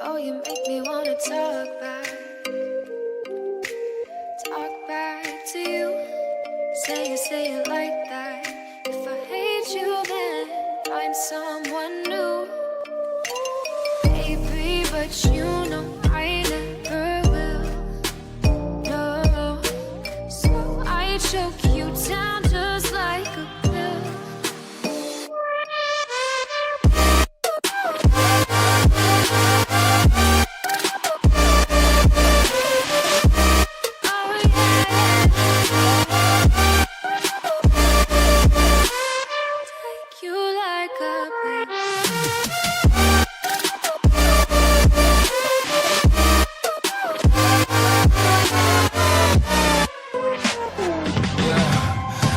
Oh, you make me wanna talk back to you. Say it like that. If I hate you, then find someone new. Baby, but you know I never will. No, so I choke you down just like a pill.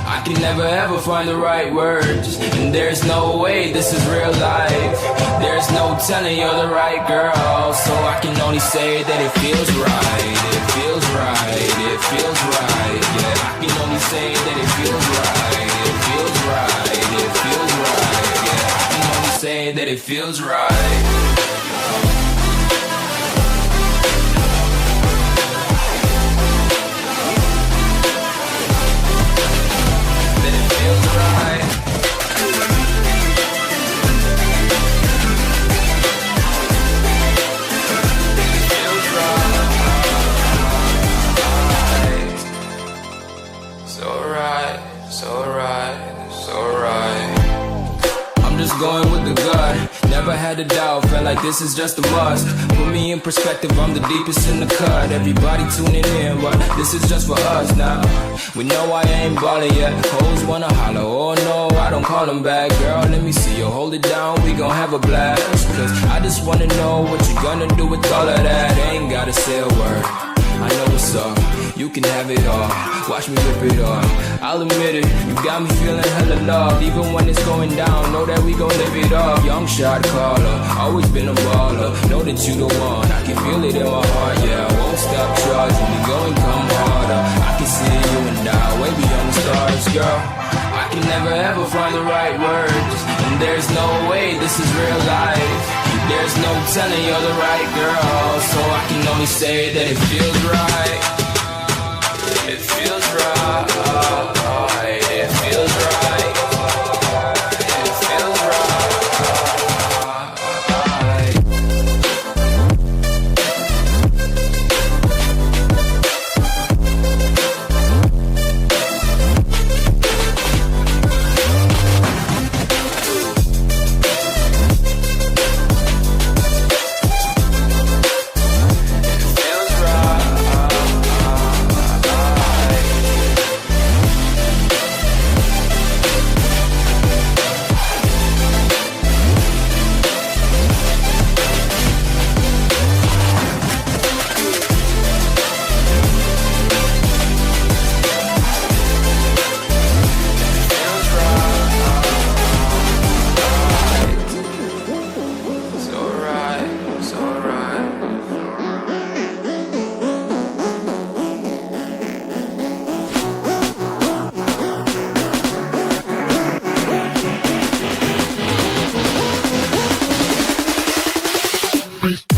I can never ever find the right words, and there's no way this is real life. There's no telling you're the right girl, so I can only say that it feels right. It feels right, it feels right. Yeah, I can only say that it feels right. It feels right, it feels right. Yeah, I can only say that it feels right. I'm just going with the gut. Never had a doubt, felt like this is just a must. Put me in perspective, I'm the deepest in the cut. Everybody tuning in, but this is just for us now. We know I ain't ballin' yet. Hoes wanna holler, oh no, I don't call them back. Girl, let me see you hold it down, we gon' have a blast. Cause I just wanna know what you gonna do with all of that. Ain't gotta say a word, I know what's up, you can have it all. Watch me rip it off, I'll admit it. You got me feeling hella loved. Even when it's going down, know that we gon' live it up. Young shot caller, always been a baller. Know that you the one, I can feel it in my heart. Yeah, I won't stop charging, we go and come harder. I can see you and I, way beyond the stars, girl. I can never ever find the right words, and there's no way this is real life. There's no telling you're the right girl, so I can only say that it feels right. It feels right. It feels right. It feels right. Peace.